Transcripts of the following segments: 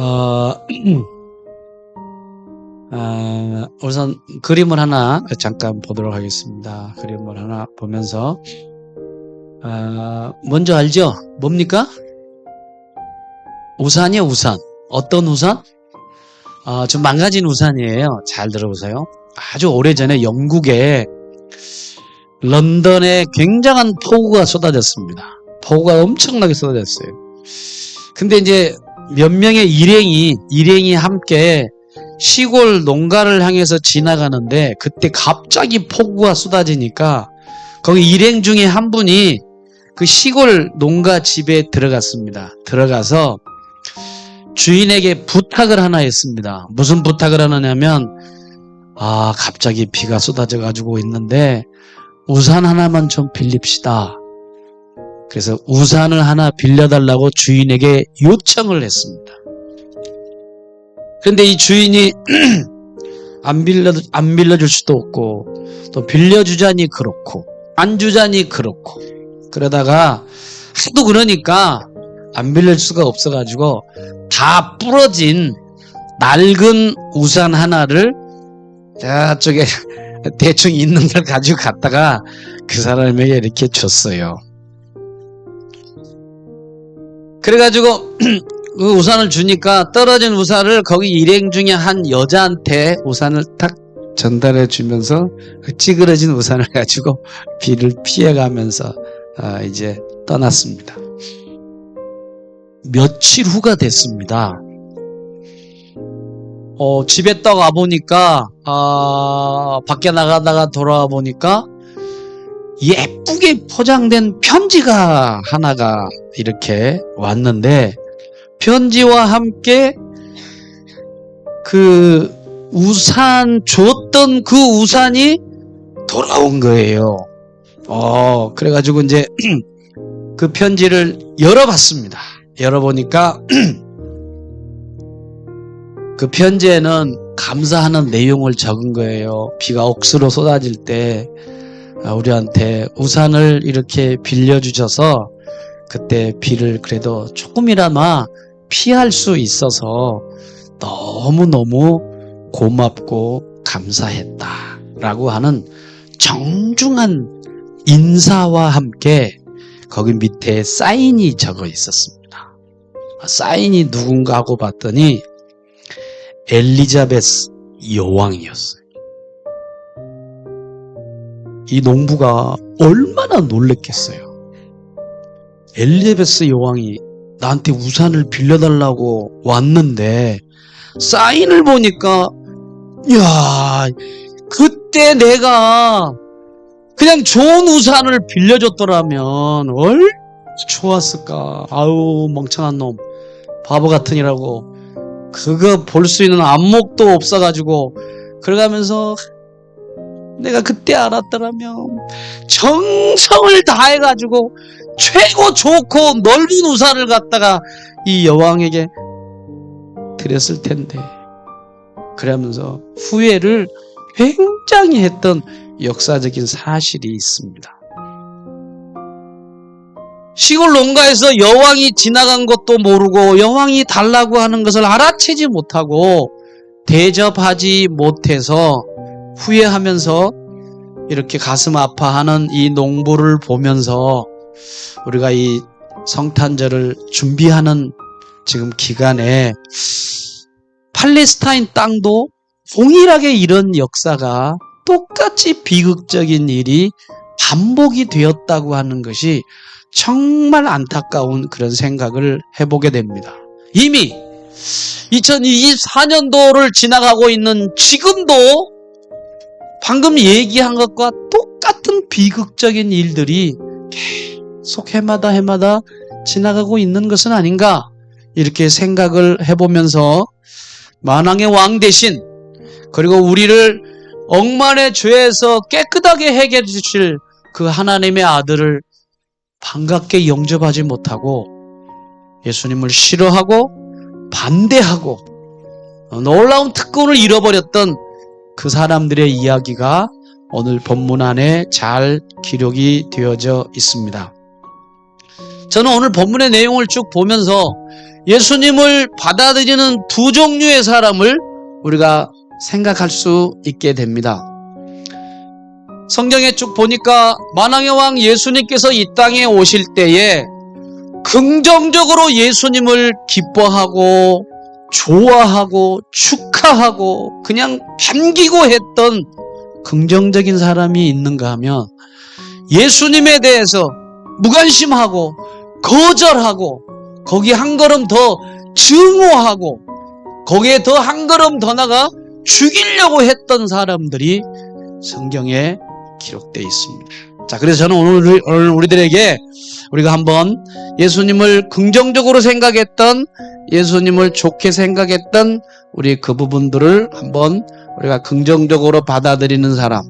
어, 우선 그림을 하나 잠깐 보도록 하겠습니다. 그림을 하나 보면서 먼저 알죠? 뭡니까? 우산이요, 우산. 어떤 우산? 좀 망가진 우산이에요. 잘 들어보세요. 아주 오래전에 영국에 런던에 굉장한 폭우가 쏟아졌습니다. 폭우가 엄청나게 쏟아졌어요. 근데 이제 몇 명의 일행이 함께 시골 농가를 향해서 지나가는데 그때 갑자기 폭우가 쏟아지니까 거기 일행 중에 한 분이 그 시골 농가 집에 들어갔습니다. 들어가서 주인에게 부탁을 하나 했습니다. 무슨 부탁을 하느냐면 갑자기 비가 쏟아져 가지고 있는데 우산 하나만 좀 빌립시다. 그래서 우산을 하나 빌려달라고 주인에게 요청을 했습니다. 그런데 이 주인이 안 빌려줄 수도 없고 또 빌려주자니 그렇고 안 주자니 그렇고 그러다가 하도 그러니까 안 빌려줄 수가 없어가지고 다 부러진 낡은 우산 하나를 저쪽에 대충 있는 걸 가지고 갔다가 그 사람에게 이렇게 줬어요. 그래가지고 그 우산을 주니까 떨어진 우산을 거기 일행 중에 한 여자한테 우산을 탁 전달해 주면서 그 찌그러진 우산을 가지고 비를 피해가면서 이제 떠났습니다. 며칠 후가 됐습니다. 집에 딱 와보니까 밖에 나가다가 돌아와 보니까 예쁘게 포장된 편지가 하나가 이렇게 왔는데 편지와 함께 그 우산 줬던 그 우산이 돌아온 거예요. 그래가지고 이제 그 편지를 열어봤습니다. 열어보니까 그 편지에는 감사하는 내용을 적은 거예요. 비가 억수로 쏟아질 때 우리한테 우산을 이렇게 빌려주셔서 그때 비를 그래도 조금이나마 피할 수 있어서 너무너무 고맙고 감사했다 라고 하는 정중한 인사와 함께 거기 밑에 사인이 적어 있었습니다. 사인이 누군가 하고 봤더니 엘리자베스 여왕이었어요. 이 농부가 얼마나 놀랬겠어요. 엘리자베스 여왕이 나한테 우산을 빌려달라고 왔는데 사인을 보니까 그때 내가 그냥 좋은 우산을 빌려줬더라면 얼마나 좋았을까. 아유 멍청한 놈 바보 같으니라고 그거 볼 수 있는 안목도 없어가지고 그러가면서 내가 그때 알았더라면 정성을 다해가지고 최고 좋고 넓은 우산을 갖다가 이 여왕에게 드렸을 텐데 그러면서 후회를 굉장히 했던 역사적인 사실이 있습니다. 시골 농가에서 여왕이 지나간 것도 모르고 여왕이 달라고 하는 것을 알아채지 못하고 대접하지 못해서 후회하면서 이렇게 가슴 아파하는 이 농부를 보면서 우리가 이 성탄절을 준비하는 지금 기간에 팔레스타인 땅도 동일하게 이런 역사가 똑같이 비극적인 일이 반복이 되었다고 하는 것이 정말 안타까운 그런 생각을 해보게 됩니다. 이미 2024년도를 지나가고 있는 지금도 방금 얘기한 것과 똑같은 비극적인 일들이 계속 해마다 지나가고 있는 것은 아닌가 이렇게 생각을 해보면서 만왕의 왕 대신 그리고 우리를 억만의 죄에서 깨끗하게 해결해 주실 그 하나님의 아들을 반갑게 영접하지 못하고 예수님을 싫어하고 반대하고 놀라운 특권을 잃어버렸던 그 사람들의 이야기가 오늘 본문 안에 잘 기록이 되어져 있습니다. 저는 오늘 본문의 내용을 쭉 보면서 예수님을 받아들이는 두 종류의 사람을 우리가 생각할 수 있게 됩니다. 성경에 쭉 보니까 만왕의 왕 예수님께서 이 땅에 오실 때에 긍정적으로 예수님을 기뻐하고 좋아하고 축하하고 그냥 반기고 했던 긍정적인 사람이 있는가 하면 예수님에 대해서 무관심하고 거절하고 거기 한 걸음 더 증오하고 거기에 더 한 걸음 더 나가 죽이려고 했던 사람들이 성경에 기록되어 있습니다. 자, 그래서 저는 오늘 우리들에게 우리가 한번 예수님을 긍정적으로 생각했던, 예수님을 좋게 생각했던 우리 그 부분들을 한번 우리가 긍정적으로 받아들이는 사람,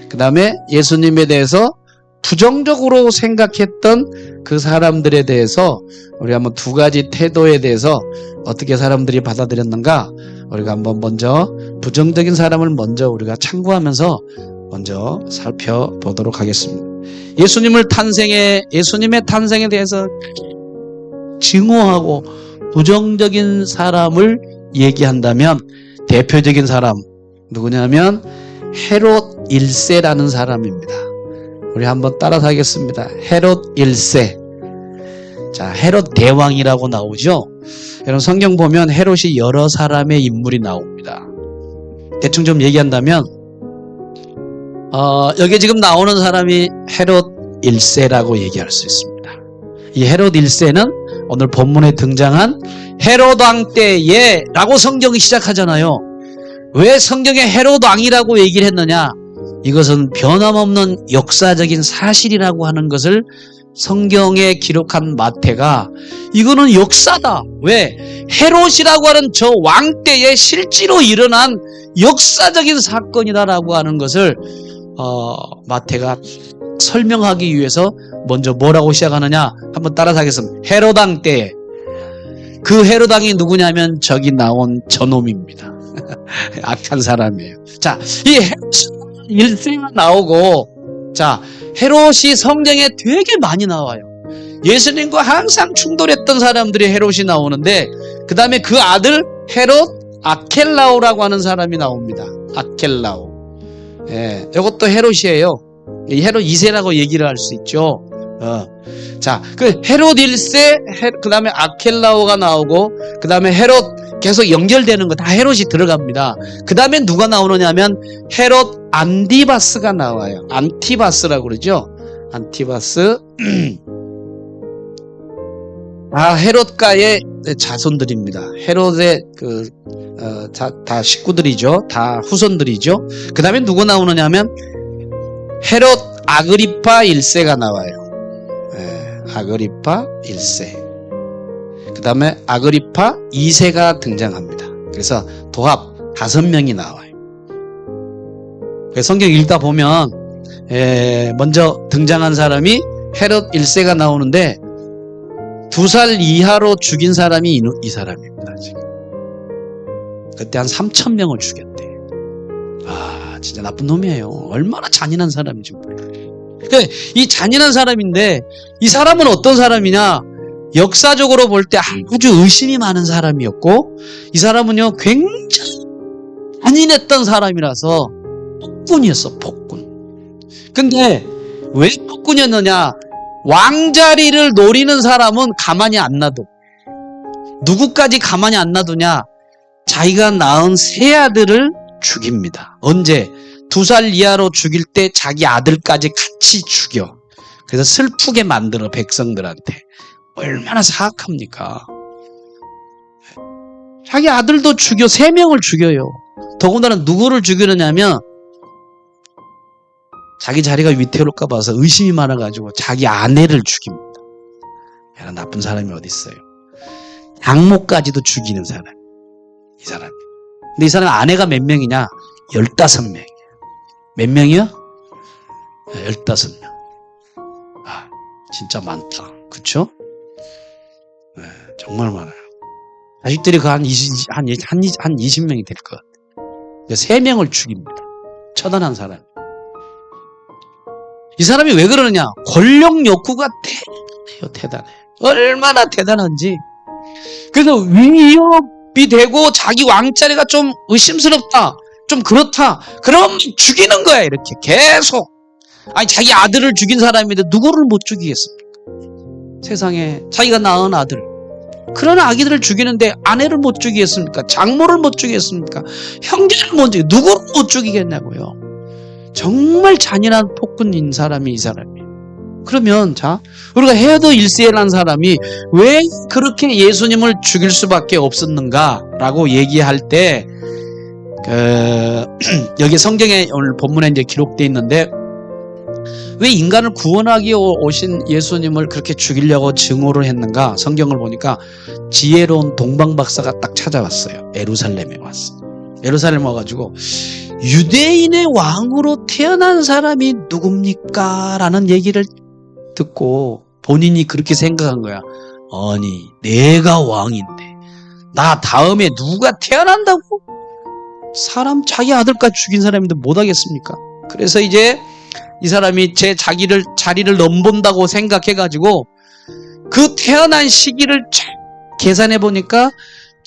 그 다음에 예수님에 대해서 부정적으로 생각했던 그 사람들에 대해서 우리가 한번 두 가지 태도에 대해서 어떻게 사람들이 받아들였는가, 우리가 한번 먼저 부정적인 사람을 먼저 우리가 참고하면서 먼저 살펴보도록 하겠습니다. 예수님의 탄생에 대해서 증오하고 부정적인 사람을 얘기한다면 대표적인 사람 누구냐면 헤롯 1세라는 사람입니다. 우리 한번 따라서 하겠습니다. 헤롯 1세. 자, 헤롯 대왕이라고 나오죠. 여러분 성경 보면 헤롯이 여러 사람의 인물이 나옵니다. 대충 좀 얘기한다면 여기 지금 나오는 사람이 헤롯 1세라고 얘기할 수 있습니다. 이 헤롯 1세는 오늘 본문에 등장한 헤롯 왕 때에 라고 성경이 시작하잖아요. 왜 성경에 헤롯 왕이라고 얘기를 했느냐? 이것은 변함없는 역사적인 사실이라고 하는 것을 성경에 기록한 마태가 이거는 역사다. 왜? 헤롯이라고 하는 저 왕 때에 실제로 일어난 역사적인 사건이다라고 하는 것을 마태가 설명하기 위해서 먼저 뭐라고 시작하느냐? 한번 따라서 하겠습니다. 헤롯 왕 때에. 그 헤롯 왕이 누구냐면 저기 나온 저놈입니다. 악한 사람이에요. 자, 이 헤롯 1세가 나오고, 자, 헤롯이 성경에 되게 많이 나와요. 예수님과 항상 충돌했던 사람들이 헤롯이 나오는데, 그 다음에 그 아들 헤롯 아켈라오라고 하는 사람이 나옵니다. 아켈라오. 예, 이것도 헤롯이에요. 헤롯 2세라고 얘기를 할 수 있죠. 자, 그 헤롯 1세, 그 다음에 아켈라오가 나오고, 그 다음에 헤롯 계속 연결되는 거 다 헤롯이 들어갑니다. 그 다음에 누가 나오느냐면 헤롯 안티바스가 나와요. 안티바스라고 그러죠. 안티바스. 헤롯가의 자손들입니다. 헤롯의 다 식구들이죠. 다 후손들이죠. 그 다음에 누구 나오느냐면 헤롯 아그리파 1세가 나와요. 아그리파 1세. 그 다음에 아그리파 2세가 등장합니다. 그래서 도합 5명이 나와요. 성경 읽다 보면 먼저 등장한 사람이 헤롯 1세가 나오는데 2살 이하로 죽인 사람이 이 사람입니다. 지금. 그때 한 3,000명을 죽였대. 진짜 나쁜 놈이에요. 얼마나 잔인한 사람인지 몰라요. 이 잔인한 사람인데 이 사람은 어떤 사람이냐? 역사적으로 볼 때 아주 의심이 많은 사람이었고, 이 사람은요 굉장히 잔인했던 사람이라서 폭군이었어. 폭군. 근데 왜 폭군이었느냐? 왕자리를 노리는 사람은 가만히 안 놔둬. 누구까지 가만히 안 놔두냐? 자기가 낳은 세 아들을 죽입니다. 언제? 2살 이하로 죽일 때 자기 아들까지 같이 죽여. 그래서 슬프게 만들어, 백성들한테. 얼마나 사악합니까? 자기 아들도 죽여, 3명을 죽여요. 더군다나 누구를 죽이느냐면 자기 자리가 위태로울까 봐서 의심이 많아가지고 자기 아내를 죽입니다. 이런 나쁜 사람이 어디 있어요? 장모까지도 죽이는 사람. 이 사람이. 근데 이 사람 아내가 몇 명이냐? 15명이에요. 몇 명이요? 15명. 진짜 많다. 그쵸? 네, 정말 많아요. 자식들이 한 20명이 될 것 같아요. 3명을 죽입니다. 처단한 사람. 이 사람이 왜 그러느냐? 권력 욕구가 대단해요. 얼마나 대단한지. 그래서 위협이 되고 자기 왕자리가 좀 의심스럽다, 좀 그렇다, 그럼 죽이는 거야. 이렇게 계속. 아니, 자기 아들을 죽인 사람인데 누구를 못 죽이겠습니까? 세상에 자기가 낳은 아들, 그런 아기들을 죽이는데 아내를 못 죽이겠습니까? 장모를 못 죽이겠습니까? 형제를 못 죽이겠습니까? 누구를 못 죽이겠냐고요. 정말 잔인한 폭군인 사람이 이 사람이에요. 그러면 자, 우리가 헤어드 일세라는 사람이 왜 그렇게 예수님을 죽일 수밖에 없었는가라고 얘기할 때 여기 성경에 오늘 본문에 이제 기록되어 있는데, 왜 인간을 구원하기 오신 예수님을 그렇게 죽이려고 증오를 했는가? 성경을 보니까 지혜로운 동방박사가 딱 찾아왔어요. 예루살렘에 왔어. 예루살렘 와가지고 유대인의 왕으로 태어난 사람이 누굽니까? 라는 얘기를 듣고 본인이 그렇게 생각한 거야. 아니, 내가 왕인데 나 다음에 누가 태어난다고? 사람 자기 아들까지 죽인 사람인데 못하겠습니까? 그래서 이제 이 사람이 자리를 넘본다고 생각해가지고 그 태어난 시기를 계산해 보니까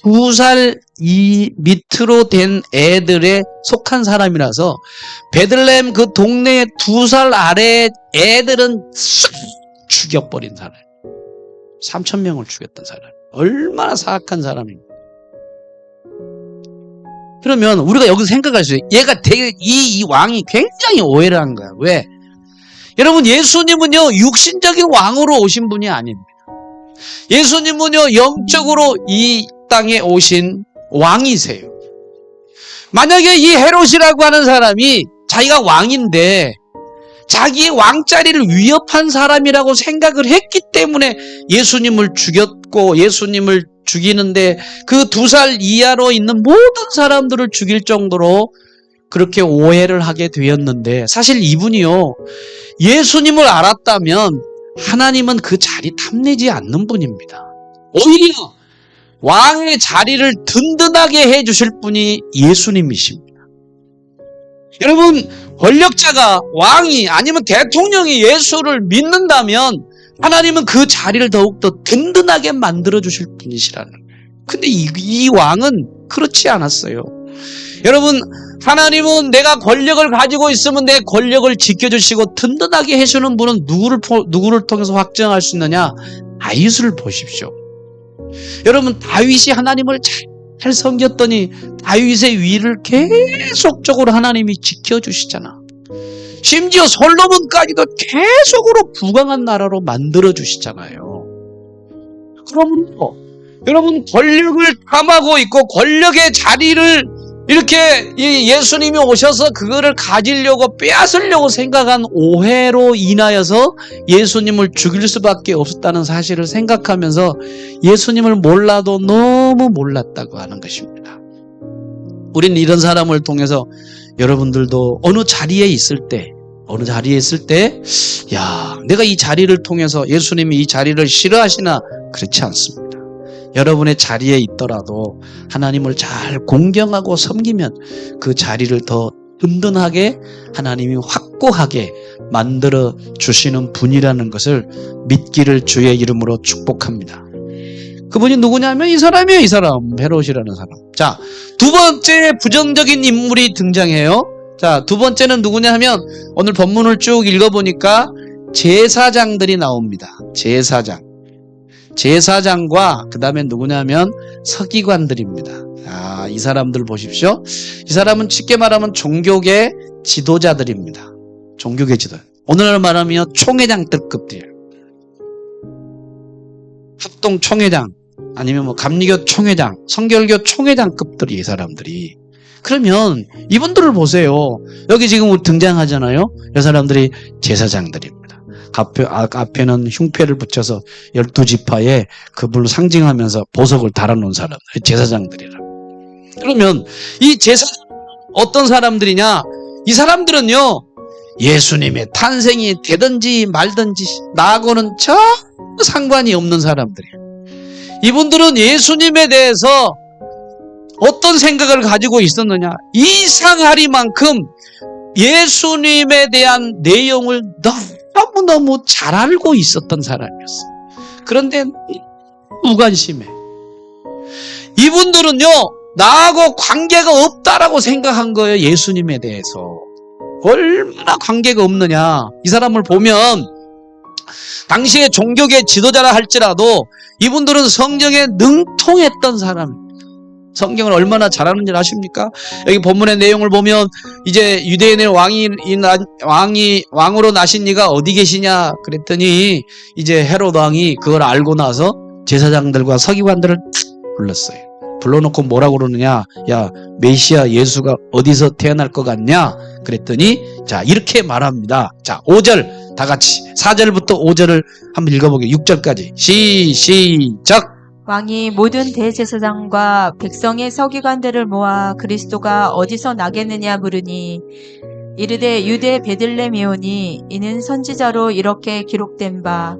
2살 이 밑으로 된 애들에 속한 사람이라서 베들레헴 그 동네에 2살 아래 애들은 쑥 죽여버린 사람. 3,000명을 죽였던 사람. 얼마나 사악한 사람입니까? 그러면 우리가 여기서 생각할 수 있어요. 얘가 되게 이 왕이 굉장히 오해를 한 거야. 왜? 여러분, 예수님은요 육신적인 왕으로 오신 분이 아닙니다. 예수님은요 영적으로 이 땅에 오신 왕이세요. 만약에 이 헤롯이라고 하는 사람이 자기가 왕인데 자기의 왕자리를 위협한 사람이라고 생각을 했기 때문에 예수님을 죽였고, 예수님을 죽이는데 그 2살 이하로 있는 모든 사람들을 죽일 정도로 그렇게 오해를 하게 되었는데, 사실 이분이요 예수님을 알았다면 하나님은 그 자리 탐내지 않는 분입니다. 오히려 왕의 자리를 든든하게 해주실 분이 예수님이십니다. 여러분, 권력자가, 왕이 아니면 대통령이 예수를 믿는다면 하나님은 그 자리를 더욱더 든든하게 만들어주실 분이시라는 거예요. 근데 이 왕은 그렇지 않았어요. 여러분, 하나님은 내가 권력을 가지고 있으면 내 권력을 지켜주시고 든든하게 해주는 분은 누구를 통해서 확정할 수 있느냐? 다윗을 보십시오. 여러분, 다윗이 하나님을 잘 섬겼더니 다윗의 위를 계속적으로 하나님이 지켜주시잖아. 심지어 솔로몬까지도 계속으로 부강한 나라로 만들어주시잖아요. 그러므로 여러분, 권력을 탐하고 있고 권력의 자리를 이렇게 예수님이 오셔서 그거를 가지려고 빼앗으려고 생각한 오해로 인하여서 예수님을 죽일 수밖에 없었다는 사실을 생각하면서 예수님을 몰라도 너무 몰랐다고 하는 것입니다. 우리는 이런 사람을 통해서 여러분들도 어느 자리에 있을 때, 야, 내가 이 자리를 통해서 예수님이 이 자리를 싫어하시나? 그렇지 않습니다. 여러분의 자리에 있더라도 하나님을 잘 공경하고 섬기면 그 자리를 더 든든하게 하나님이 확고하게 만들어 주시는 분이라는 것을 믿기를 주의 이름으로 축복합니다. 그분이 누구냐면 이 사람이에요. 이 사람, 헤롯이라는 사람. 자, 두 번째 부정적인 인물이 등장해요. 자, 두 번째는 누구냐 하면 오늘 본문을 쭉 읽어보니까 제사장들이 나옵니다. 제사장과 그 다음에 누구냐면 서기관들입니다. 아, 이 사람들 보십시오. 이 사람은 쉽게 말하면 종교계 지도자들입니다. 종교계 지도자. 오늘날 말하면 총회장급들이에요. 합동 총회장 아니면 뭐 감리교 총회장, 성결교 총회장급들이 이 사람들이. 그러면 이분들을 보세요. 여기 지금 등장하잖아요. 이 사람들이 제사장들입니다. 앞에는 흉패를 붙여서 12지파에 그분을 상징하면서 보석을 달아놓은 사람들, 제사장들이라. 그러면 이 제사장 어떤 사람들이냐? 이 사람들은요 예수님의 탄생이 되든지 말든지 나하고는 전혀 상관이 없는 사람들이에요. 이분들은 예수님에 대해서 어떤 생각을 가지고 있었느냐? 이상하리만큼 예수님에 대한 내용을 너무너무 잘 알고 있었던 사람이었어요. 그런데 무관심해. 이분들은요, 나하고 관계가 없다라고 생각한 거예요. 예수님에 대해서. 얼마나 관계가 없느냐. 이 사람을 보면 당시에 종교계 지도자라 할지라도 이분들은 성경에 능통했던 사람. 성경을 얼마나 잘하는지 아십니까? 여기 본문의 내용을 보면 이제 유대인의 왕으로 나신 이가 어디 계시냐 그랬더니 이제 헤롯 왕이 그걸 알고 나서 제사장들과 서기관들을 불렀어요. 불러놓고 뭐라고 그러느냐? 야, 메시아 예수가 어디서 태어날 것 같냐? 그랬더니 자, 이렇게 말합니다. 자, 5절 다 같이 4절부터 5절을 한번 읽어보게요. 6절까지 시작. 왕이 모든 대제사장과 백성의 서기관들을 모아 그리스도가 어디서 나겠느냐 물으니 이르되 유대 베들레헴이오니 이는 선지자로 이렇게 기록된 바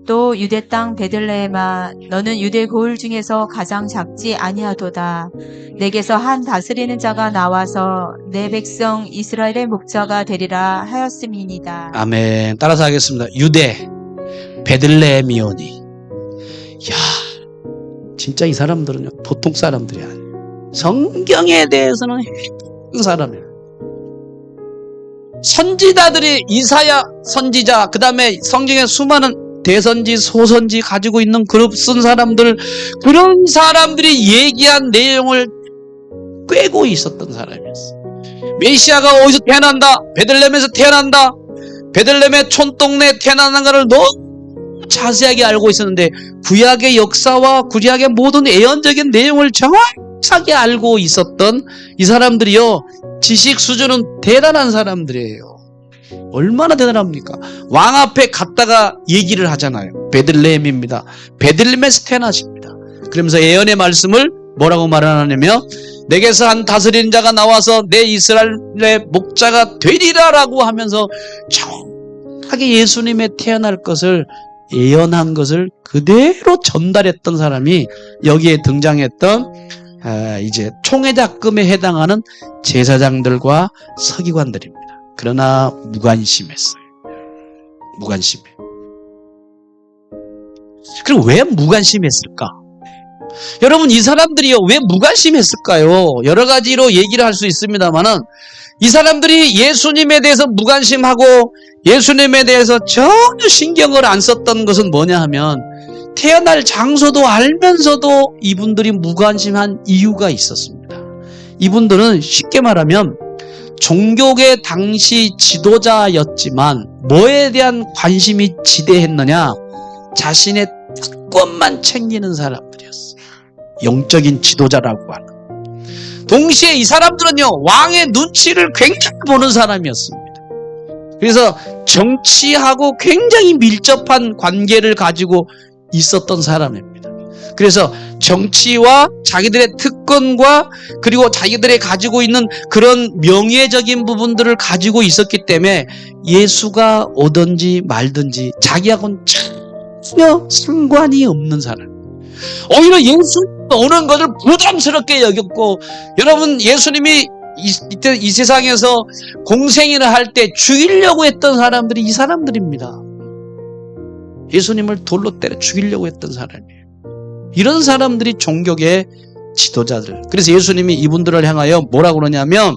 또 유대 땅 베들레헴아 너는 유대 고을 중에서 가장 작지 아니하도다. 내게서 한 다스리는 자가 나와서 내 백성 이스라엘의 목자가 되리라 하였음이니이다. 아멘. 따라서 하겠습니다. 유대 베들레헴이오니. 야, 진짜 이 사람들은요 보통 사람들이 아니에요. 성경에 대해서는 핵심 사람이에요. 선지자들이 이사야 선지자, 그 다음에 성경에 수많은 대선지, 소선지 가지고 있는 그룹 쓴 사람들, 그런 사람들이 얘기한 내용을 꿰고 있었던 사람이었어요. 메시아가 어디서 태어난다, 베들레헴에서 태어난다, 베들레헴의 촌동네에 태어나는 것을 너무 자세하게 알고 있었는데 구약의 역사와 구약의 모든 예언적인 내용을 정확하게 알고 있었던 이 사람들이요, 지식 수준은 대단한 사람들이에요. 얼마나 대단합니까? 왕 앞에 갔다가 얘기를 하잖아요. 베들레헴입니다. 베들레헴에서 태어나십니다. 그러면서 예언의 말씀을 뭐라고 말하냐면 내게서 한 다스리는 자가 나와서 내 이스라엘의 목자가 되리라라고 하면서 정확하게 예수님의 태어날 것을 예언한 것을 그대로 전달했던 사람이 여기에 등장했던 이제 총회작금에 해당하는 제사장들과 서기관들입니다. 그러나 무관심했어요. 무관심해. 그럼 왜 무관심했을까? 여러분, 이 사람들이요, 왜 무관심했을까요? 여러 가지로 얘기를 할 수 있습니다만은 이 사람들이 예수님에 대해서 무관심하고 예수님에 대해서 전혀 신경을 안 썼던 것은 뭐냐 하면 태어날 장소도 알면서도 이분들이 무관심한 이유가 있었습니다. 이분들은 쉽게 말하면 종교계 당시 지도자였지만 뭐에 대한 관심이 지대했느냐? 자신의 특권만 챙기는 사람들이었어요. 영적인 지도자라고 하는. 동시에 이 사람들은요, 왕의 눈치를 굉장히 보는 사람이었습니다. 그래서 정치하고 굉장히 밀접한 관계를 가지고 있었던 사람입니다. 그래서 정치와 자기들의 특권과 그리고 자기들이 가지고 있는 그런 명예적인 부분들을 가지고 있었기 때문에 예수가 오든지 말든지 자기하고는 전혀 상관이 없는 사람. 오히려 예수님 오는 것을 부담스럽게 여겼고, 여러분, 예수님이 이 세상에서 공생애를 할 때 죽이려고 했던 사람들이 이 사람들입니다. 예수님을 돌로 때려 죽이려고 했던 사람이에요. 이런 사람들이 종교계 지도자들. 그래서 예수님이 이분들을 향하여 뭐라고 그러냐면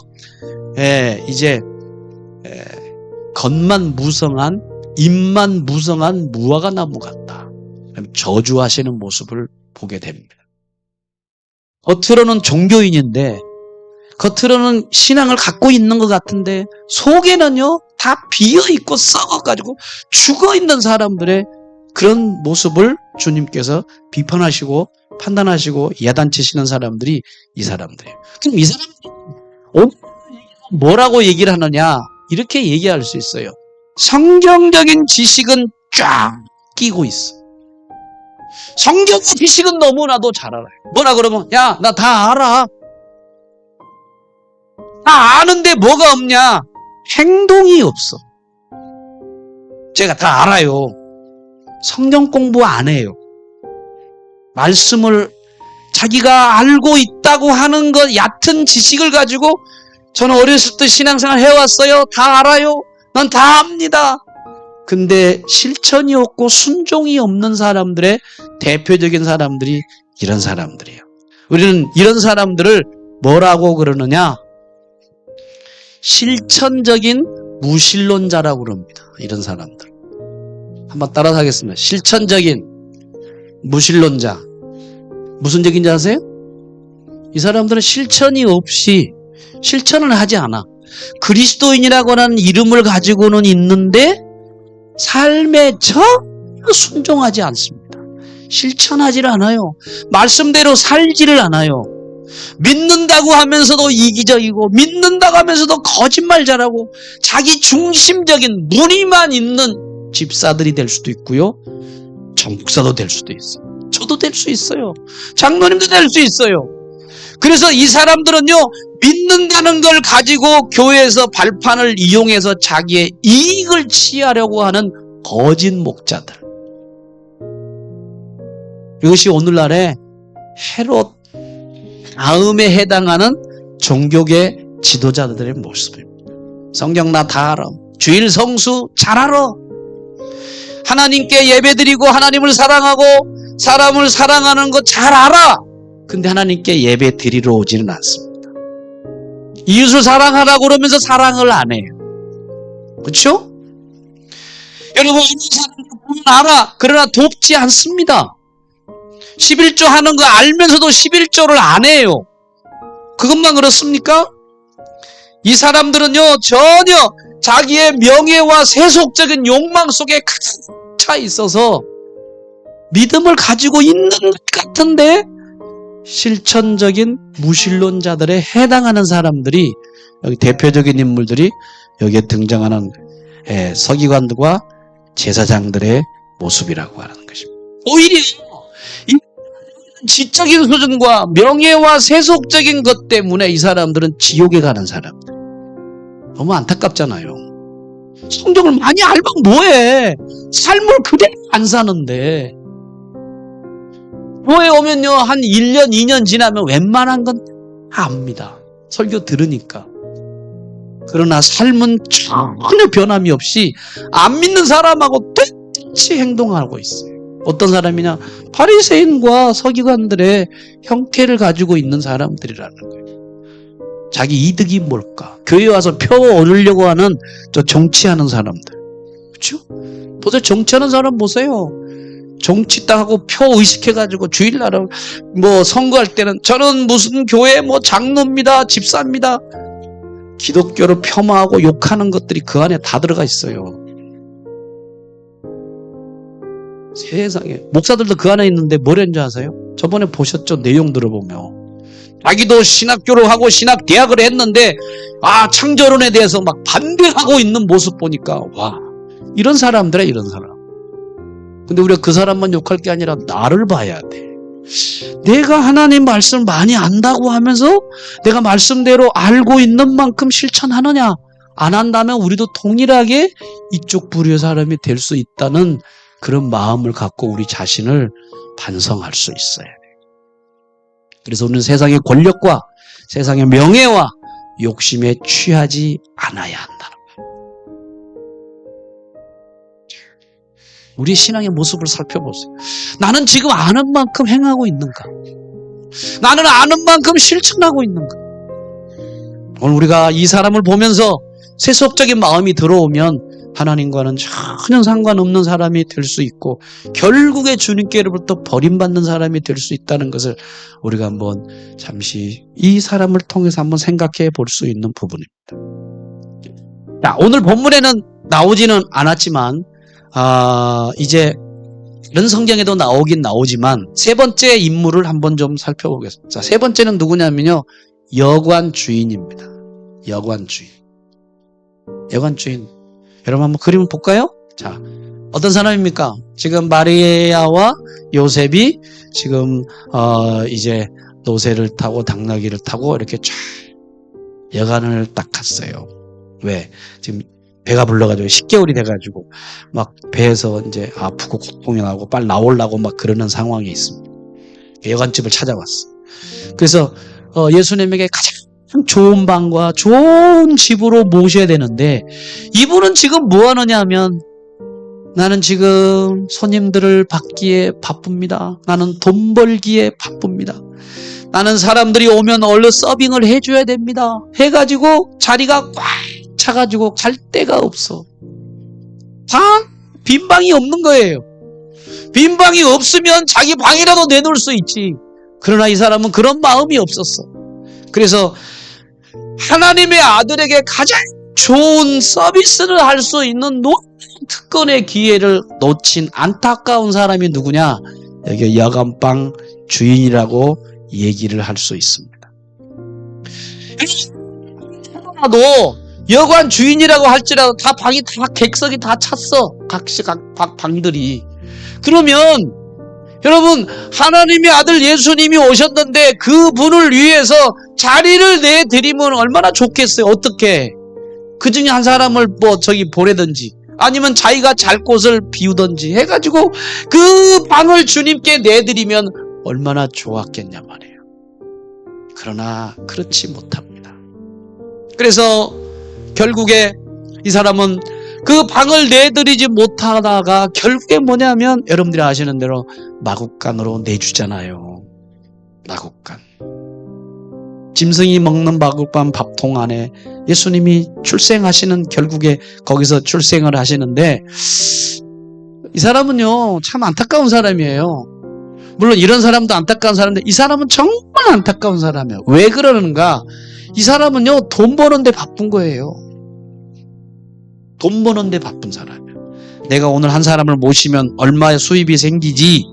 이제 겉만 무성한, 입만 무성한 무화과 나무 같다. 저주하시는 모습을 보게 됩니다. 겉으로는 종교인인데, 겉으로는 신앙을 갖고 있는 것 같은데 속에는요 다 비어있고 썩어가지고 죽어있는 사람들의 그런 모습을 주님께서 비판하시고 판단하시고 야단치시는 사람들이 이 사람들이에요. 그럼 이 사람들이 오늘 뭐라고 얘기를 하느냐, 이렇게 얘기할 수 있어요. 성경적인 지식은 쫙 끼고 있어. 성경 지식은 너무나도 잘 알아요. 뭐라 그러면 야, 나 다 알아. 다 아는데 뭐가 없냐? 행동이 없어. 제가 다 알아요. 성경 공부 안 해요. 말씀을 자기가 알고 있다고 하는 것, 얕은 지식을 가지고 저는 어렸을 때 신앙생활 해왔어요. 다 알아요. 난 다 압니다. 근데 실천이 없고 순종이 없는 사람들의 대표적인 사람들이 이런 사람들이에요. 우리는 이런 사람들을 뭐라고 그러느냐? 실천적인 무신론자라고 그럽니다. 이런 사람들. 한번 따라서 하겠습니다. 실천적인 무신론자. 무슨 적인지 아세요? 이 사람들은 실천이 없이 실천을 하지 않아. 그리스도인이라고 하는 이름을 가지고는 있는데 삶에 전혀 순종하지 않습니다. 실천하지를 않아요. 말씀대로 살지를 않아요. 믿는다고 하면서도 이기적이고 믿는다고 하면서도 거짓말 잘하고 자기 중심적인 무늬만 있는 집사들이 될 수도 있고요. 전목사도 될 수도 있어요. 저도 될 수 있어요. 장로님도 될 수 있어요. 그래서 이 사람들은요, 믿는다는 걸 가지고 교회에서 발판을 이용해서 자기의 이익을 취하려고 하는 거짓 목자들. 이것이 오늘날의 헤롯 다음에 해당하는 종교계 지도자들의 모습입니다. 성경 나 다 알아. 주일 성수 잘 알아. 하나님께 예배드리고 하나님을 사랑하고 사람을 사랑하는 거 잘 알아. 근데 하나님께 예배 드리러 오지는 않습니다. 이웃을 사랑하라고 그러면서 사랑을 안 해요. 그렇죠? 여러분, 어느 사람도 보면 알아. 그러나 돕지 않습니다. 11조 하는 거 알면서도 11조를 안 해요. 그것만 그렇습니까? 이 사람들은요, 전혀 자기의 명예와 세속적인 욕망 속에 가득 차 있어서 믿음을 가지고 있는 것 같은데 실천적인 무신론자들에 해당하는 사람들이, 여기 대표적인 인물들이 여기에 등장하는 서기관들과 제사장들의 모습이라고 하는 것입니다. 오히려 이 지적인 수준과 명예와 세속적인 것 때문에 이 사람들은 지옥에 가는 사람들. 너무 안타깝잖아요. 성경을 많이 알면 뭐해? 삶을 그대로 안 사는데. 교회 오면요, 한 1년, 2년 지나면 웬만한 건 압니다. 설교 들으니까. 그러나 삶은 전혀 변함이 없이 안 믿는 사람하고 똑같이 행동하고 있어요. 어떤 사람이냐? 바리새인과 서기관들의 형태를 가지고 있는 사람들이라는 거예요. 자기 이득이 뭘까? 교회 와서 표 얻으려고 하는 저 정치하는 사람들. 그렇죠? 도대체 정치하는 사람 보세요. 정치 딱 하고 표 의식해가지고 주일날 뭐 선거할 때는 저는 무슨 교회 뭐 장로입니다, 집사입니다. 기독교를 폄하하고 욕하는 것들이 그 안에 다 들어가 있어요. 세상에. 목사들도 그 안에 있는데 뭐랬는지 아세요? 저번에 보셨죠? 내용 들어보면. 자기도 신학교를 하고 신학대학을 했는데 창조론에 대해서 막 반대하고 있는 모습 보니까 와, 이런 사람들이야, 이런 사람. 근데 우리가 그 사람만 욕할 게 아니라 나를 봐야 돼. 내가 하나님 말씀을 많이 안다고 하면서 내가 말씀대로 알고 있는 만큼 실천하느냐? 안 한다면 우리도 동일하게 이쪽 부류의 사람이 될 수 있다는 그런 마음을 갖고 우리 자신을 반성할 수 있어야 돼. 그래서 우리는 세상의 권력과 세상의 명예와 욕심에 취하지 않아야 한다는 거예요. 우리 신앙의 모습을 살펴보세요. 나는 지금 아는 만큼 행하고 있는가? 나는 아는 만큼 실천하고 있는가? 오늘 우리가 이 사람을 보면서 세속적인 마음이 들어오면 하나님과는 전혀 상관없는 사람이 될 수 있고 결국에 주님께로부터 버림받는 사람이 될 수 있다는 것을 우리가 한번 잠시 이 사람을 통해서 한번 생각해 볼 수 있는 부분입니다. 자, 오늘 본문에는 나오지는 않았지만 이제 이런 성경에도 나오긴 나오지만 세 번째 인물을 한번 좀 살펴보겠습니다. 자, 세 번째는 누구냐면요, 여관 주인입니다. 여관 주인. 여관 주인. 여러분 한번 그림을 볼까요? 자, 어떤 사람입니까? 지금 마리아와 요셉이 지금 이제 노새를 타고 당나귀를 타고 이렇게 쫙 여관을 딱 갔어요. 왜? 지금 배가 불러가지고 10개월이 돼가지고 막 배에서 이제 아프고 고통이 나고 빨리 나오려고 막 그러는 상황이 있습니다. 여관집을 찾아왔어. 그래서 예수님에게 가장 좋은 방과 좋은 집으로 모셔야 되는데 이분은 지금 뭐 하느냐 하면 나는 지금 손님들을 받기에 바쁩니다. 나는 돈 벌기에 바쁩니다. 나는 사람들이 오면 얼른 서빙을 해줘야 됩니다. 해가지고 자리가 꽉 차가지고 갈 데가 없어. 빈 방이 없는 거예요. 빈 방이 없으면 자기 방이라도 내놓을 수 있지. 그러나 이 사람은 그런 마음이 없었어. 그래서 하나님의 아들에게 가장 좋은 서비스를 할 수 있는 특권의 기회를 놓친 안타까운 사람이 누구냐? 여기 여관방 주인이라고 얘기를 할 수 있습니다. 도 여관 주인이라고 할지라도 다 방이 다 객석이 다 찼어. 각 방들이. 그러면 여러분, 하나님의 아들 예수님이 오셨는데 그분을 위해서 자리를 내드리면 얼마나 좋겠어요. 어떻게? 그 중에 한 사람을 보내든지 아니면 자기가 잘 곳을 비우든지 해가지고 그 방을 주님께 내드리면 얼마나 좋았겠냐 말이에요. 그러나 그렇지 못합니다. 그래서 결국에 이 사람은 그 방을 내드리지 못하다가 결국에 뭐냐면 여러분들이 아시는 대로 마구간으로 내주잖아요. 마구간. 짐승이 먹는 마구간 밥통 안에 예수님이 출생하시는, 결국에 거기서 출생을 하시는데, 이 사람은요 참 안타까운 사람이에요. 물론 이런 사람도 안타까운 사람인데 이 사람은 정말 안타까운 사람이에요. 왜 그러는가? 이 사람은요 돈 버는데 바쁜 거예요. 돈 버는데 바쁜 사람이에요. 내가 오늘 한 사람을 모시면 얼마의 수입이 생기지,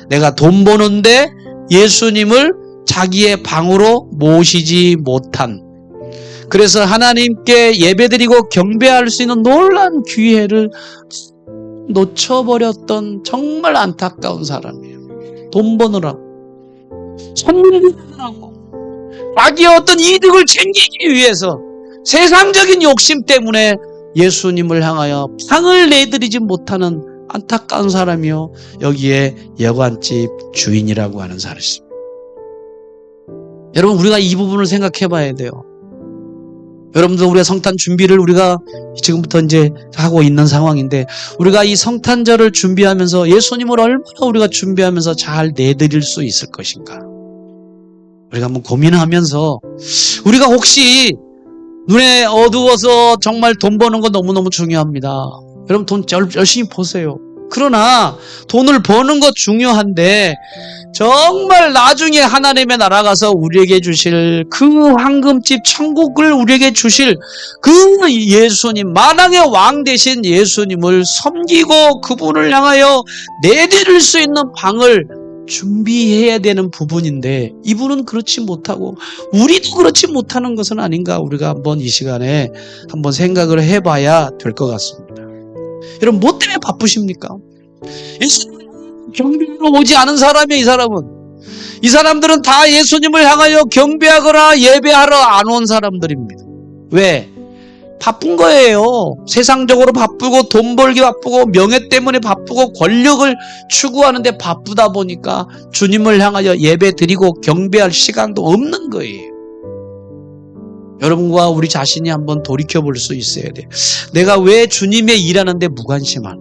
내가 돈 버는데 예수님을 자기의 방으로 모시지 못한, 그래서 하나님께 예배드리고 경배할 수 있는 놀라운 기회를 놓쳐버렸던 정말 안타까운 사람이에요. 돈 버느라, 손님을 하느라고, 자기의 어떤 이득을 챙기기 위해서 세상적인 욕심 때문에 예수님을 향하여 상을 내드리지 못하는 안타까운 사람이요, 여기에 여관집 주인이라고 하는 사람입니다. 여러분, 우리가 이 부분을 생각해 봐야 돼요. 여러분들, 우리가 성탄 준비를 우리가 지금부터 이제 하고 있는 상황인데, 우리가 이 성탄절을 준비하면서 예수님을 얼마나 우리가 준비하면서 잘 내드릴 수 있을 것인가? 우리가 한번 고민하면서, 우리가 혹시 눈에 어두워서 정말 돈 버는 거 너무너무 중요합니다. 여러분, 돈 열심히 버세요. 그러나 돈을 버는 거 중요한데 정말 나중에 하나님의 나라 가서 우리에게 주실 그 황금집 천국을 우리에게 주실 그 예수님, 만왕의 왕 되신 예수님을 섬기고 그분을 향하여 내드릴 수 있는 방을 준비해야 되는 부분인데, 이분은 그렇지 못하고 우리도 그렇지 못하는 것은 아닌가, 우리가 한번 이 시간에 한번 생각을 해봐야 될 것 같습니다. 여러분, 뭐 때문에 바쁘십니까? 예수님을 경배하러 오지 않은 사람이에요. 이 사람은. 이 사람들은 다 예수님을 향하여 경배하거나 예배하러 안 온 사람들입니다. 왜? 바쁜 거예요. 세상적으로 바쁘고 돈 벌기 바쁘고 명예 때문에 바쁘고 권력을 추구하는데 바쁘다 보니까 주님을 향하여 예배 드리고 경배할 시간도 없는 거예요. 여러분과 우리 자신이 한번 돌이켜볼 수 있어야 돼요. 내가 왜 주님의 일하는데 무관심하나?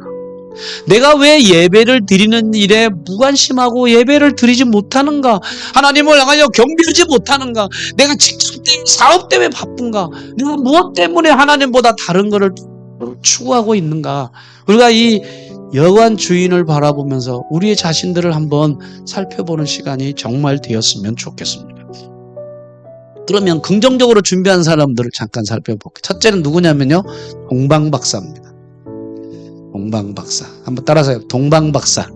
내가 왜 예배를 드리는 일에 무관심하고 예배를 드리지 못하는가? 하나님을 향하여 경배하지 못하는가? 내가 직접 때문에, 사업 때문에 바쁜가? 내가 무엇 때문에 하나님보다 다른 것을 추구하고 있는가? 우리가 이 여관 주인을 바라보면서 우리의 자신들을 한번 살펴보는 시간이 정말 되었으면 좋겠습니다. 그러면 긍정적으로 준비한 사람들을 잠깐 살펴볼게요. 첫째는 누구냐면요, 동방박사입니다. 동방박사. 한번 따라서요. 동방박사.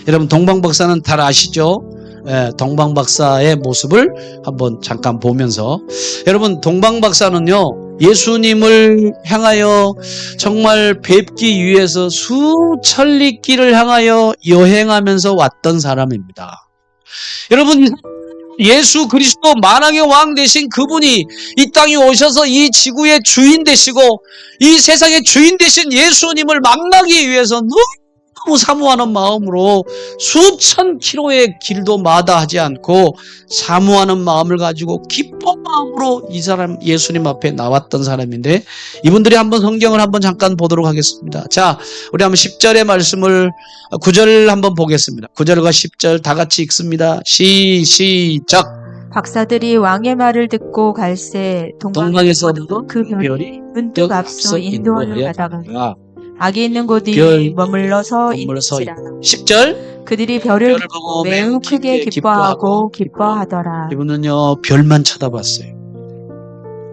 여러분, 동방박사는 잘 아시죠? 동방박사의 모습을 한번 잠깐 보면서, 여러분, 동방박사는요 예수님을 향하여 정말 뵙기 위해서 수천리길을 향하여 여행하면서 왔던 사람입니다. 여러분, 예수 그리스도 만왕의 왕 되신 그분이 이 땅에 오셔서 이 지구의 주인 되시고 이 세상의 주인 되신 예수님을 만나기 위해서 너무 너무 사모하는 마음으로 수천 킬로의 길도 마다하지 않고 사모하는 마음을 가지고 기쁜 마음으로 이 사람 예수님 앞에 나왔던 사람인데, 이분들이 한번 성경을 한번 잠깐 보도록 하겠습니다. 자, 우리 한번 10절의 말씀을 9절 한번 보겠습니다. 9절과 10절 다 같이 읽습니다. 시작. 박사들이 왕의 말을 듣고 갈새 동방에서도 그 별이 문득 앞서 인도하여 가다가 악이 있는 곳이 별 머물러서 머물러서 있지라. 10절. 그들이 별을 보고 매우 크게 기뻐하고 기뻐하더라. 이분은요 별만 쳐다봤어요.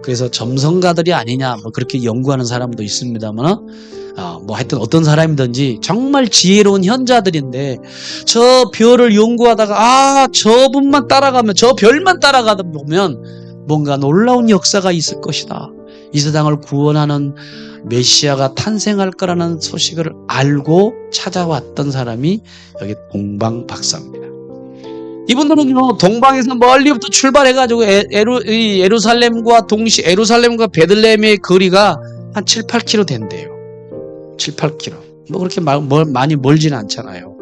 그래서 점성가들이 아니냐 뭐 그렇게 연구하는 사람도 있습니다만, 뭐 하여튼 어떤 사람이든지 정말 지혜로운 현자들인데 저 별을 연구하다가 저분만 따라가면, 저 별만 따라가다 보면 뭔가 놀라운 역사가 있을 것이다, 이 세상을 구원하는 메시아가 탄생할 거라는 소식을 알고 찾아왔던 사람이 여기 동방 박사입니다. 이분들은요 동방에서 멀리부터 출발해가지고 예루살렘과 예루살렘과 베들레헴의 거리가 한 7, 8km 된대요. 7, 8km. 뭐 그렇게 많이 멀지는 않잖아요.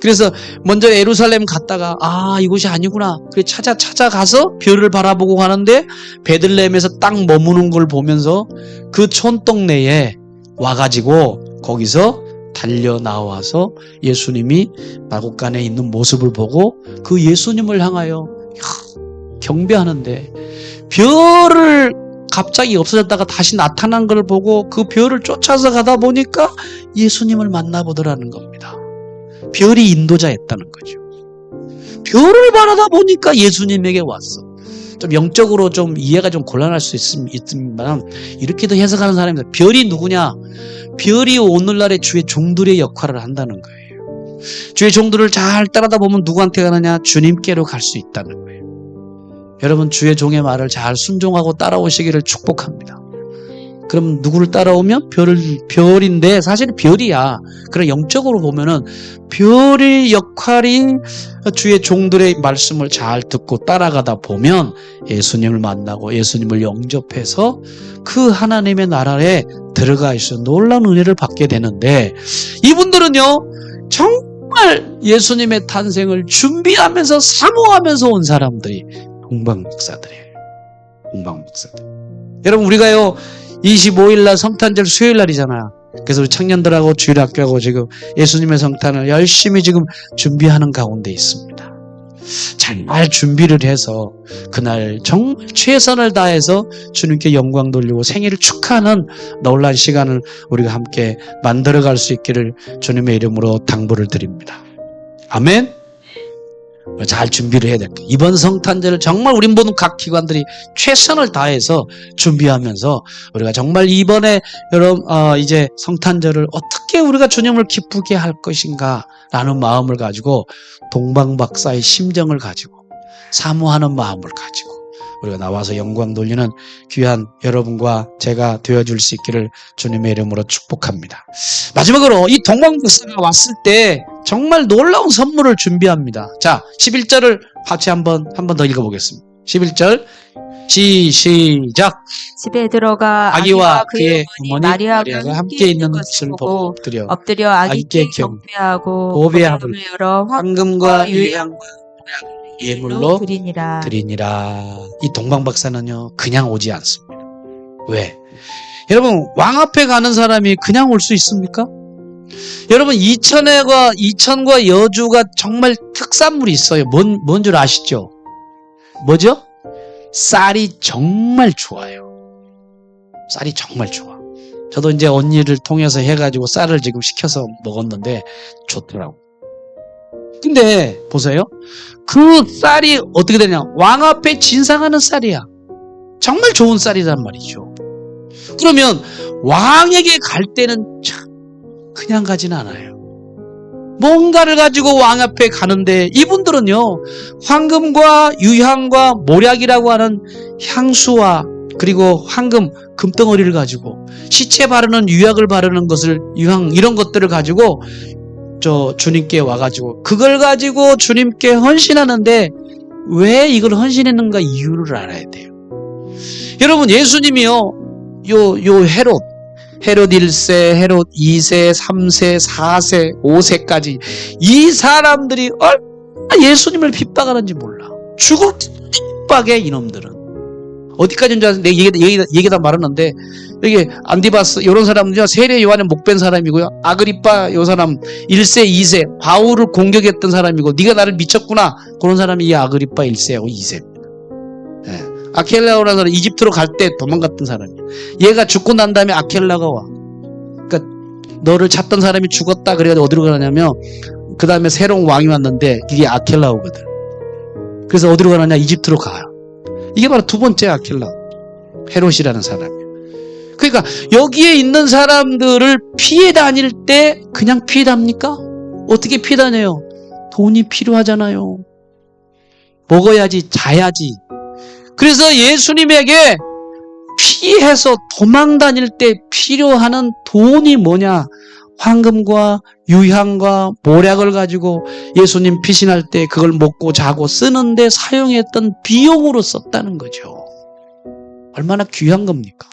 그래서 먼저 예루살렘 갔다가 이곳이 아니구나, 그래 찾아가서 별을 바라보고 가는데, 베들레헴에서 딱 머무는 걸 보면서 그 촌동네에 와가지고 거기서 달려 나와서 예수님이 마곡간에 있는 모습을 보고 그 예수님을 향하여 경배하는데, 별을 갑자기 없어졌다가 다시 나타난 걸 보고 그 별을 쫓아서 가다 보니까 예수님을 만나보더라는 겁니다. 별이 인도자였다는 거죠. 별을 바라다 보니까 예수님에게 왔어. 좀 영적으로 좀 이해가 좀 곤란할 수 있습니다만 이렇게도 해석하는 사람입니다. 별이 누구냐? 별이 오늘날의 주의 종들의 역할을 한다는 거예요. 주의 종들을 잘 따라다 보면 누구한테 가느냐? 주님께로 갈 수 있다는 거예요. 여러분, 주의 종의 말을 잘 순종하고 따라오시기를 축복합니다. 그럼 누구를 따라오면? 별인데 사실 별이야. 그래, 영적으로 보면은 별의 역할이 주의 종들의 말씀을 잘 듣고 따라가다 보면 예수님을 만나고 예수님을 영접해서 그 하나님의 나라에 들어가 있어 놀라운 은혜를 받게 되는데, 이분들은요 정말 예수님의 탄생을 준비하면서 사모하면서 온 사람들이 동방 목사들이에요. 동방 목사들. 여러분, 우리가요 25일날 성탄절 수요일날이잖아. 그래서 우리 청년들하고 주일학교하고 지금 예수님의 성탄을 열심히 지금 준비하는 가운데 있습니다. 잘 준비를 해서 그날 정말 최선을 다해서 주님께 영광 돌리고 생일을 축하하는 놀라운 시간을 우리가 함께 만들어갈 수 있기를 주님의 이름으로 당부를 드립니다. 아멘. 잘 준비를 해야 될 거예요. 이번 성탄절을 정말 우리 모든 각 기관들이 최선을 다해서 준비하면서 우리가 정말 이번에 여러분 이제 성탄절을 어떻게 우리가 주님을 기쁘게 할 것인가 라는 마음을 가지고 동방 박사의 심정을 가지고 사모하는 마음을 가지고 우리가 나와서 영광 돌리는 귀한 여러분과 제가 되어줄 수 있기를 주님의 이름으로 축복합니다. 마지막으로 이 동방 박사가 왔을 때 정말 놀라운 선물을 준비합니다. 자, 11절을 같이 한번 더 읽어보겠습니다. 11절 시작. 집에 들어가 아기와 그의 어머니 마리아가 함께 있는 것을 보고 엎드려 아기께 경배하고 고배합을 열어 황금과 유향과 예물로 드리니라. 이 동방 박사는요 그냥 오지 않습니다. 왜? 여러분, 왕 앞에 가는 사람이 그냥 올 수 있습니까? 여러분, 이천과 여주가 정말 특산물이 있어요. 뭔 줄 아시죠? 뭐죠? 쌀이 정말 좋아요. 쌀이 정말 좋아. 저도 이제 언니를 통해서 해가지고 쌀을 지금 시켜서 먹었는데 좋더라고. 근데 보세요. 그 쌀이 어떻게 되냐? 왕 앞에 진상하는 쌀이야. 정말 좋은 쌀이란 말이죠. 그러면 왕에게 갈 때는 참 그냥 가진 않아요. 뭔가를 가지고 왕 앞에 가는데, 이분들은요 황금과 유향과 모략이라고 하는 향수와 그리고 황금 금덩어리를 가지고 시체 바르는 유약을 바르는 것을, 유향 이런 것들을 가지고 주님께 와가지고 그걸 가지고 주님께 헌신하는데, 왜 이걸 헌신했는가 이유를 알아야 돼요. 여러분, 예수님이요 요 헤롯 1세, 헤롯 2세, 3세, 4세, 5세까지 이 사람들이 얼마나 예수님을 핍박하는지 몰라. 죽을 핍박에 이놈들은. 어디까지인 줄 알았는데 얘기다 말았는데 여기 안디바스 이런 사람은요 세례 요한의 목벤 사람이고요. 아그리빠 요 사람 1세 2세 바울을 공격했던 사람이고 네가 나를 미쳤구나 그런 사람이 이 아그리빠 1세하고 2세입니다. 예. 아켈라오라는 사람 이집트로 갈 때 도망갔던 사람이야. 얘가 죽고 난 다음에 아켈라가 와. 그러니까 너를 찾던 사람이 죽었다 그래가지고 어디로 가냐면 그 다음에 새로운 왕이 왔는데 이게 아켈라오거든. 그래서 어디로 가느냐 이집트로 가요. 이게 바로 두 번째 아켈라 헤롯이라는 사람이에요. 그러니까 여기에 있는 사람들을 피해 다닐 때 그냥 피해 답니까? 어떻게 피해 다녀요? 돈이 필요하잖아요. 먹어야지 자야지. 그래서 예수님에게 피해서 도망 다닐 때 필요한 돈이 뭐냐? 황금과 유향과 모략을 가지고 예수님 피신할 때 그걸 먹고 자고 쓰는데 사용했던 비용으로 썼다는 거죠. 얼마나 귀한 겁니까?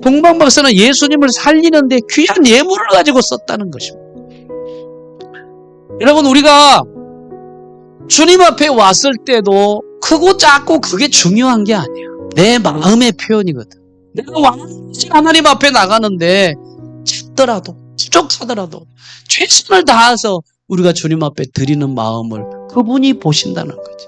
동방박사는 예수님을 살리는데 귀한 예물을 가지고 썼다는 것입니다. 여러분 우리가 주님 앞에 왔을 때도 크고 작고 그게 중요한 게 아니야. 내 마음의 표현이거든. 내가 완전히 하나님 앞에 나가는데 작더라도 부족하더라도 최선을 다해서 우리가 주님 앞에 드리는 마음을 그분이 보신다는 거지.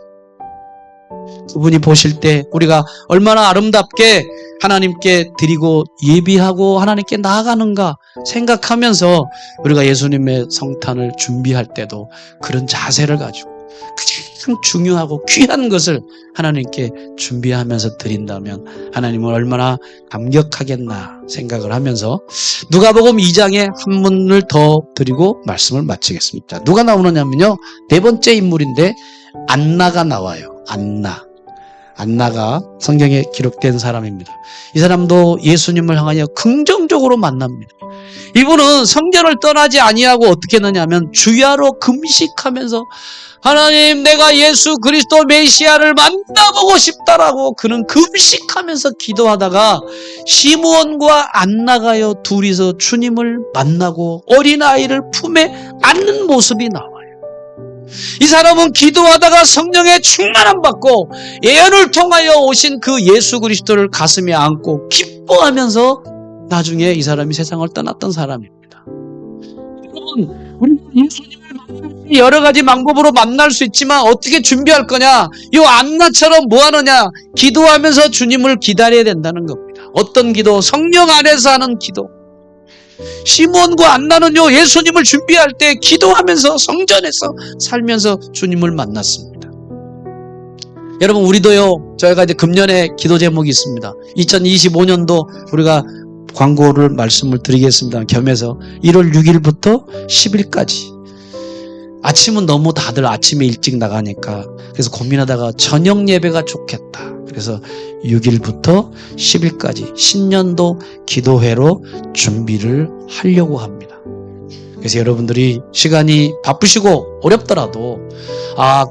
그분이 보실 때 우리가 얼마나 아름답게 하나님께 드리고 예비하고 하나님께 나아가는가 생각하면서 우리가 예수님의 성탄을 준비할 때도 그런 자세를 가지고 가장 중요하고 귀한 것을 하나님께 준비하면서 드린다면 하나님은 얼마나 감격하겠나 생각을 하면서 누가복음 2장에 한 문을 더 드리고 말씀을 마치겠습니다. 누가 나오느냐면요. 네 번째 인물인데 안나가 나와요. 안나가 성경에 기록된 사람입니다. 이 사람도 예수님을 향하여 긍정적으로 만납니다. 이분은 성전을 떠나지 아니하고 어떻게 했느냐면 주야로 금식하면서 하나님 내가 예수 그리스도 메시아를 만나보고 싶다라고 그는 금식하면서 기도하다가 시므온과 안나가요 둘이서 주님을 만나고 어린아이를 품에 안는 모습이 나와요. 이 사람은 기도하다가 성령의 충만함 받고 예언을 통하여 오신 그 예수 그리스도를 가슴에 안고 기뻐하면서 나중에 이 사람이 세상을 떠났던 사람입니다. 여러분, 우리는 예수님을 여러 가지 방법으로 만날 수 있지만 어떻게 준비할 거냐? 이 안나처럼 뭐 하느냐? 기도하면서 주님을 기다려야 된다는 겁니다. 어떤 기도? 성령 안에서 하는 기도. 시몬과 안나는요 예수님을 준비할 때 기도하면서 성전에서 살면서 주님을 만났습니다. 여러분 우리도요 저희가 이제 금년에 기도 제목이 있습니다. 2025년도 우리가 광고를 말씀을 드리겠습니다. 겸해서 1월 6일부터 10일까지 아침은 너무 다들 아침에 일찍 나가니까 그래서 고민하다가 저녁 예배가 좋겠다. 그래서 6일부터 10일까지 신년도 기도회로 준비를 하려고 합니다. 그래서 여러분들이 시간이 바쁘시고 어렵더라도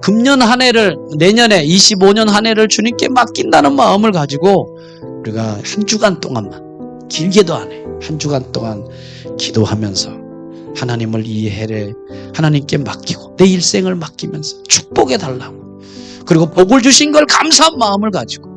금년 한 해를 내년에 25년 한 해를 주님께 맡긴다는 마음을 가지고 우리가 한 주간 동안만 길게도 안 해. 한 주간 동안 기도하면서 하나님을 이 해를 하나님께 맡기고 내 일생을 맡기면서 축복해 달라고 그리고 복을 주신 걸 감사한 마음을 가지고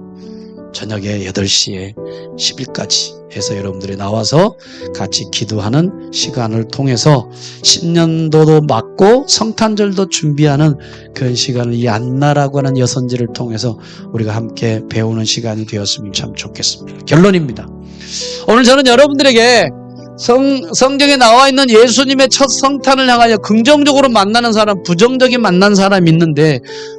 저녁에 8시에 10일까지 해서 여러분들이 나와서 같이 기도하는 시간을 통해서 신년도도 맞고 성탄절도 준비하는 그런 시간을 이 안나라고 하는 여선지를 통해서 우리가 함께 배우는 시간이 되었으면 참 좋겠습니다. 결론입니다. 오늘 저는 여러분들에게 성경에 나와 있는 예수님의 첫 성탄을 향하여 긍정적으로 만나는 사람, 부정적인 만난 사람이 있는데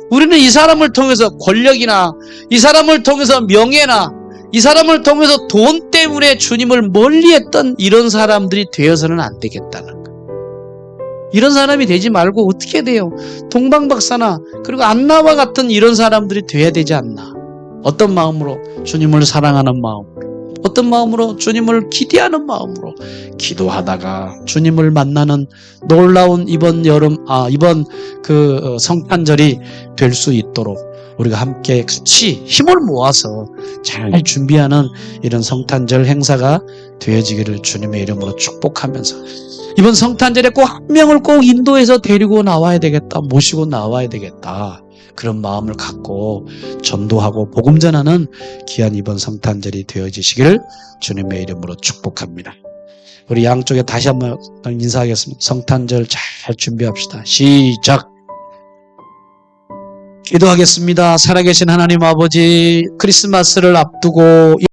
우리는 이 사람을 통해서 권력이나 이 사람을 통해서 명예나 이 사람을 통해서 돈 때문에 주님을 멀리했던 이런 사람들이 되어서는 안 되겠다는 거예요. 이런 사람이 되지 말고 어떻게 돼요? 동방박사나 그리고 안나와 같은 이런 사람들이 돼야 되지 않나. 어떤 마음으로? 주님을 사랑하는 마음으로. 어떤 마음으로? 주님을 기대하는 마음으로 기도하다가 주님을 만나는 놀라운 이번 성탄절이 될 수 있도록 우리가 함께 같이 힘을 모아서 잘 준비하는 이런 성탄절 행사가 되어지기를 주님의 이름으로 축복하면서, 이번 성탄절에 꼭 한 명을 꼭 인도해서 데리고 나와야 되겠다, 모시고 나와야 되겠다, 그런 마음을 갖고 전도하고 복음 전하는 귀한 이번 성탄절이 되어지시기를 주님의 이름으로 축복합니다. 우리 양쪽에 다시 한번 인사하겠습니다. 성탄절 잘 준비합시다. 시작! 기도하겠습니다. 살아계신 하나님 아버지, 크리스마스를 앞두고